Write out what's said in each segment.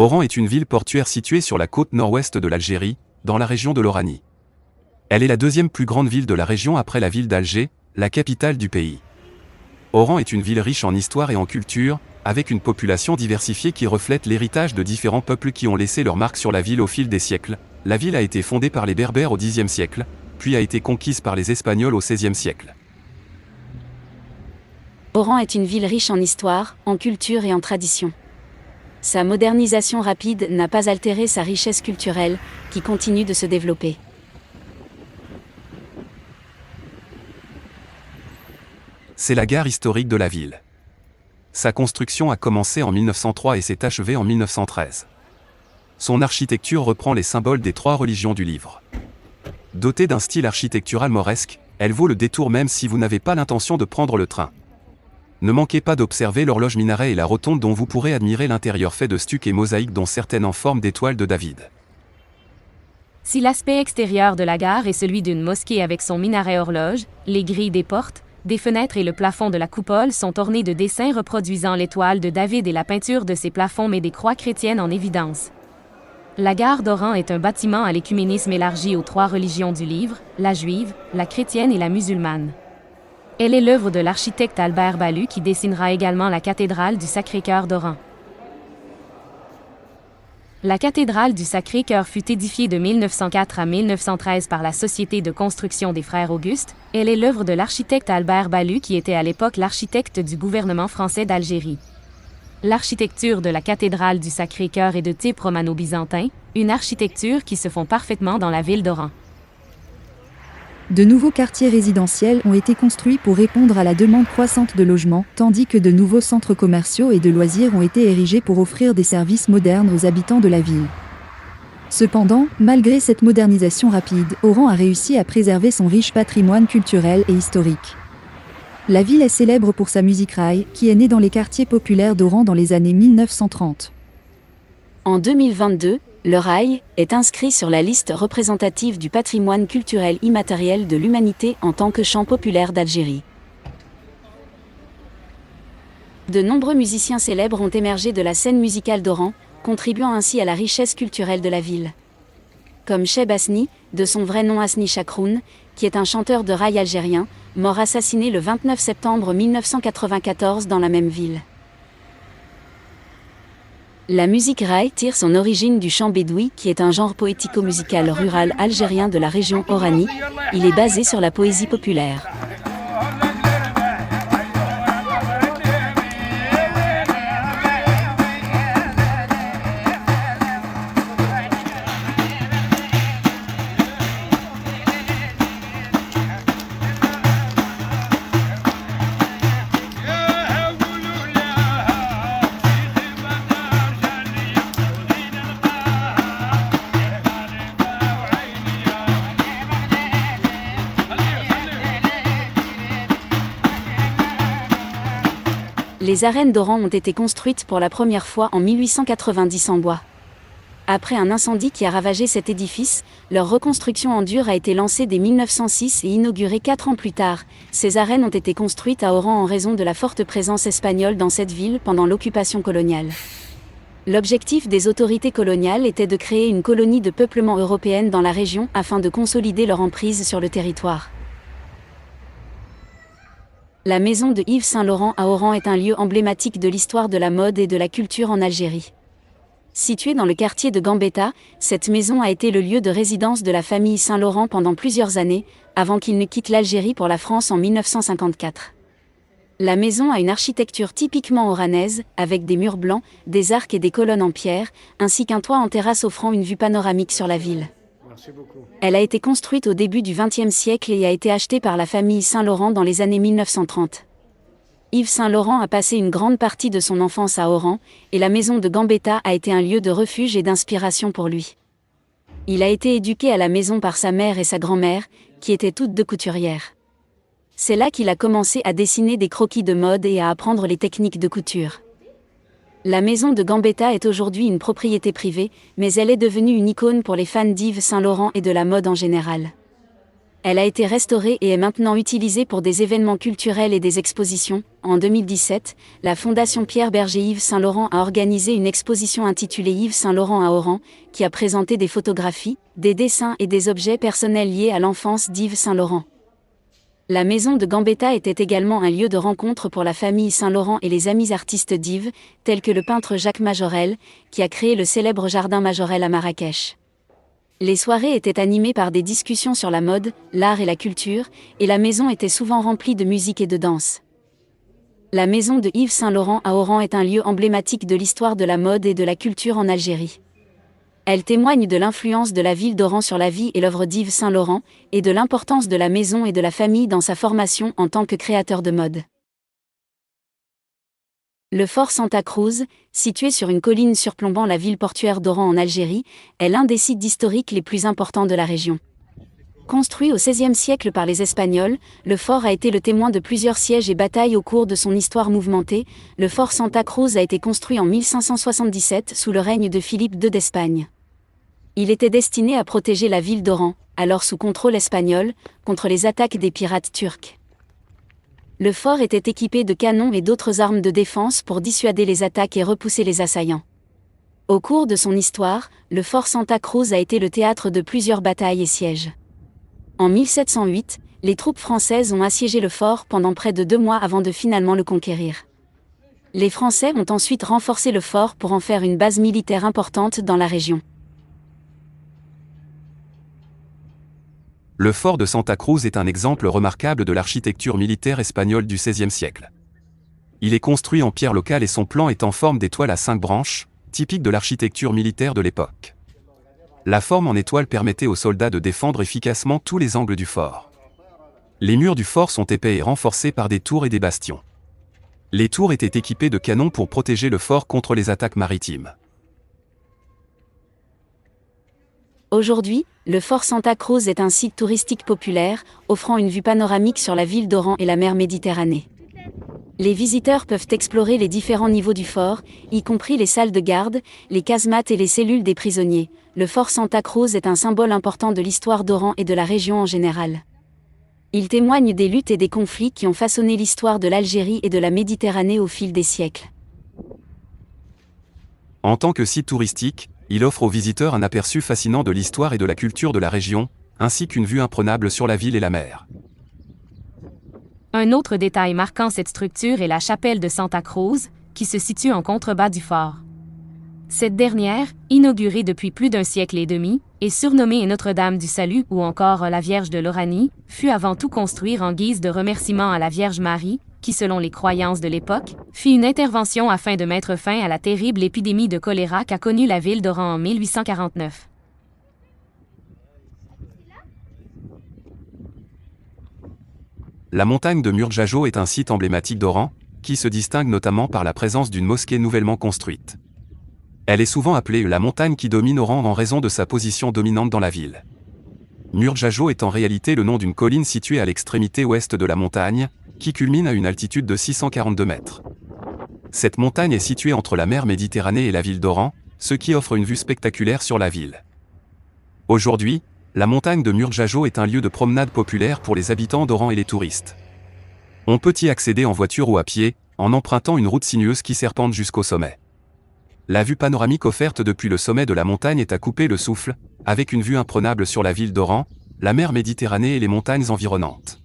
Oran est une ville portuaire située sur la côte nord-ouest de l'Algérie, dans la région de l'Oranie. Elle est la deuxième plus grande ville de la région après la ville d'Alger, la capitale du pays. Oran est une ville riche en histoire et en culture, avec une population diversifiée qui reflète l'héritage de différents peuples qui ont laissé leur marque sur la ville au fil des siècles. La ville a été fondée par les Berbères au Xe siècle, puis a été conquise par les Espagnols au XVIe siècle. Oran est une ville riche en histoire, en culture et en tradition. Sa modernisation rapide n'a pas altéré sa richesse culturelle, qui continue de se développer. C'est la gare historique de la ville. Sa construction a commencé en 1903 et s'est achevée en 1913. Son architecture reprend les symboles des trois religions du livre. Dotée d'un style architectural mauresque, elle vaut le détour même si vous n'avez pas l'intention de prendre le train. Ne manquez pas d'observer l'horloge minaret et la rotonde dont vous pourrez admirer l'intérieur fait de stucs et mosaïques dont certaines en forme d'étoiles de David. Si l'aspect extérieur de la gare est celui d'une mosquée avec son minaret horloge, les grilles des portes, des fenêtres et le plafond de la coupole sont ornés de dessins reproduisant l'étoile de David et la peinture de ces plafonds met des croix chrétiennes en évidence. La gare d'Oran est un bâtiment à l'écuménisme élargi aux trois religions du livre, la juive, la chrétienne et la musulmane. Elle est l'œuvre de l'architecte Albert Ballus qui dessinera également la cathédrale du Sacré-Cœur d'Oran. La cathédrale du Sacré-Cœur fut édifiée de 1904 à 1913 par la Société de construction des Frères Auguste. Elle est l'œuvre de l'architecte Albert Ballus qui était à l'époque l'architecte du gouvernement français d'Algérie. L'architecture de la cathédrale du Sacré-Cœur est de type romano-byzantin, une architecture qui se fond parfaitement dans la ville d'Oran. De nouveaux quartiers résidentiels ont été construits pour répondre à la demande croissante de logements, tandis que de nouveaux centres commerciaux et de loisirs ont été érigés pour offrir des services modernes aux habitants de la ville. Cependant, malgré cette modernisation rapide, Oran a réussi à préserver son riche patrimoine culturel et historique. La ville est célèbre pour sa musique raï, qui est née dans les quartiers populaires d'Oran dans les années 1930. En 2022, le raï est inscrit sur la liste représentative du patrimoine culturel immatériel de l'humanité en tant que chant populaire d'Algérie. De nombreux musiciens célèbres ont émergé de la scène musicale d'Oran, contribuant ainsi à la richesse culturelle de la ville. Comme Cheb Hasni, de son vrai nom Hasni Chakroun, qui est un chanteur de raï algérien, mort assassiné le 29 septembre 1994 dans la même ville. La musique raï tire son origine du chant bédoui qui est un genre poético-musical rural algérien de la région Oranie. Il est basé sur la poésie populaire. Les arènes d'Oran ont été construites pour la première fois en 1890 en bois. Après un incendie qui a ravagé cet édifice, leur reconstruction en dur a été lancée dès 1906 et inaugurée 4 ans plus tard. Ces arènes ont été construites à Oran en raison de la forte présence espagnole dans cette ville pendant l'occupation coloniale. L'objectif des autorités coloniales était de créer une colonie de peuplement européenne dans la région afin de consolider leur emprise sur le territoire. La maison de Yves Saint-Laurent à Oran est un lieu emblématique de l'histoire de la mode et de la culture en Algérie. Située dans le quartier de Gambetta, cette maison a été le lieu de résidence de la famille Saint-Laurent pendant plusieurs années, avant qu'ils ne quittent l'Algérie pour la France en 1954. La maison a une architecture typiquement oranaise, avec des murs blancs, des arcs et des colonnes en pierre, ainsi qu'un toit en terrasse offrant une vue panoramique sur la ville. Elle a été construite au début du XXe siècle et a été achetée par la famille Saint-Laurent dans les années 1930. Yves Saint-Laurent a passé une grande partie de son enfance à Oran, et la maison de Gambetta a été un lieu de refuge et d'inspiration pour lui. Il a été éduqué à la maison par sa mère et sa grand-mère, qui étaient toutes deux couturières. C'est là qu'il a commencé à dessiner des croquis de mode et à apprendre les techniques de couture. La maison de Gambetta est aujourd'hui une propriété privée, mais elle est devenue une icône pour les fans d'Yves Saint-Laurent et de la mode en général. Elle a été restaurée et est maintenant utilisée pour des événements culturels et des expositions. En 2017, la Fondation Pierre Berger Yves Saint Laurent a organisé une exposition intitulée Yves Saint Laurent à Oran, qui a présenté des photographies, des dessins et des objets personnels liés à l'enfance d'Yves Saint Laurent. La maison de Gambetta était également un lieu de rencontre pour la famille Saint Laurent et les amis artistes d'Yves, tels que le peintre Jacques Majorel, qui a créé le célèbre jardin Majorel à Marrakech. Les soirées étaient animées par des discussions sur la mode, l'art et la culture, et la maison était souvent remplie de musique et de danse. La maison de Yves Saint Laurent à Oran est un lieu emblématique de l'histoire de la mode et de la culture en Algérie. Elle témoigne de l'influence de la ville d'Oran sur la vie et l'œuvre d'Yves Saint Laurent, et de l'importance de la maison et de la famille dans sa formation en tant que créateur de mode. Le fort Santa Cruz, situé sur une colline surplombant la ville portuaire d'Oran en Algérie, est l'un des sites historiques les plus importants de la région. Construit au XVIe siècle par les Espagnols, le fort a été le témoin de plusieurs sièges et batailles au cours de son histoire mouvementée. Le fort Santa Cruz a été construit en 1577 sous le règne de Philippe II d'Espagne. Il était destiné à protéger la ville d'Oran, alors sous contrôle espagnol, contre les attaques des pirates turcs. Le fort était équipé de canons et d'autres armes de défense pour dissuader les attaques et repousser les assaillants. Au cours de son histoire, le fort Santa Cruz a été le théâtre de plusieurs batailles et sièges. En 1708, les troupes françaises ont assiégé le fort pendant près de 2 mois avant de finalement le conquérir. Les Français ont ensuite renforcé le fort pour en faire une base militaire importante dans la région. Le fort de Santa Cruz est un exemple remarquable de l'architecture militaire espagnole du XVIe siècle. Il est construit en pierre locale et son plan est en forme d'étoile à 5 branches, typique de l'architecture militaire de l'époque. La forme en étoile permettait aux soldats de défendre efficacement tous les angles du fort. Les murs du fort sont épais et renforcés par des tours et des bastions. Les tours étaient équipées de canons pour protéger le fort contre les attaques maritimes. Aujourd'hui, le fort Santa Cruz est un site touristique populaire, offrant une vue panoramique sur la ville d'Oran et la mer Méditerranée. Les visiteurs peuvent explorer les différents niveaux du fort, y compris les salles de garde, les casemates et les cellules des prisonniers. Le fort Santa Cruz est un symbole important de l'histoire d'Oran et de la région en général. Il témoigne des luttes et des conflits qui ont façonné l'histoire de l'Algérie et de la Méditerranée au fil des siècles. En tant que site touristique, il offre aux visiteurs un aperçu fascinant de l'histoire et de la culture de la région, ainsi qu'une vue imprenable sur la ville et la mer. Un autre détail marquant cette structure est la chapelle de Santa Cruz, qui se situe en contrebas du fort. Cette dernière, inaugurée depuis plus d'1 siècle et demi, et surnommée Notre-Dame du Salut ou encore la Vierge de l'Oranie, fut avant tout construite en guise de remerciement à la Vierge Marie, qui selon les croyances de l'époque, fit une intervention afin de mettre fin à la terrible épidémie de choléra qu'a connue la ville d'Oran en 1849. La montagne de Murdjajo est un site emblématique d'Oran, qui se distingue notamment par la présence d'une mosquée nouvellement construite. Elle est souvent appelée la montagne qui domine Oran en raison de sa position dominante dans la ville. Murdjajo est en réalité le nom d'une colline située à l'extrémité ouest de la montagne, qui culmine à une altitude de 642 mètres. Cette montagne est située entre la mer Méditerranée et la ville d'Oran, ce qui offre une vue spectaculaire sur la ville. Aujourd'hui, la montagne de Murdjajo est un lieu de promenade populaire pour les habitants d'Oran et les touristes. On peut y accéder en voiture ou à pied, en empruntant une route sinueuse qui serpente jusqu'au sommet. La vue panoramique offerte depuis le sommet de la montagne est à couper le souffle, avec une vue imprenable sur la ville d'Oran, la mer Méditerranée et les montagnes environnantes.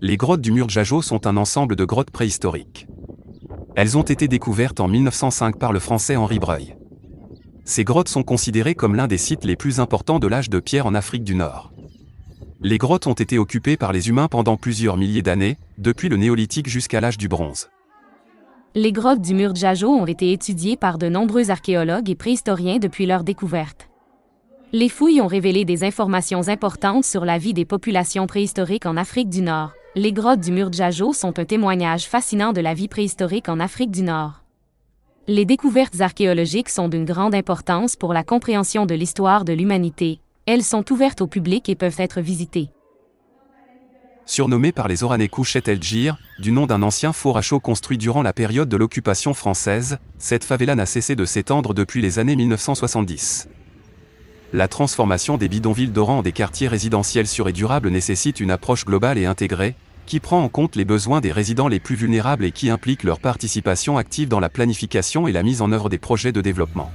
Les grottes du Murdjajo sont un ensemble de grottes préhistoriques. Elles ont été découvertes en 1905 par le Français Henri Breuil. Ces grottes sont considérées comme l'un des sites les plus importants de l'âge de pierre en Afrique du Nord. Les grottes ont été occupées par les humains pendant plusieurs milliers d'années, depuis le néolithique jusqu'à l'âge du bronze. Les grottes du Murdjajo ont été étudiées par de nombreux archéologues et préhistoriens depuis leur découverte. Les fouilles ont révélé des informations importantes sur la vie des populations préhistoriques en Afrique du Nord. Les grottes du Murdjajo sont un témoignage fascinant de la vie préhistorique en Afrique du Nord. Les découvertes archéologiques sont d'une grande importance pour la compréhension de l'histoire de l'humanité. Elles sont ouvertes au public et peuvent être visitées. Surnommée par les Oranais Couchet El Djir, du nom d'un ancien four à chaux construit durant la période de l'occupation française, cette favela n'a cessé de s'étendre depuis les années 1970. La transformation des bidonvilles d'Oran en des quartiers résidentiels sûrs et durables nécessite une approche globale et intégrée, qui prend en compte les besoins des résidents les plus vulnérables et qui implique leur participation active dans la planification et la mise en œuvre des projets de développement.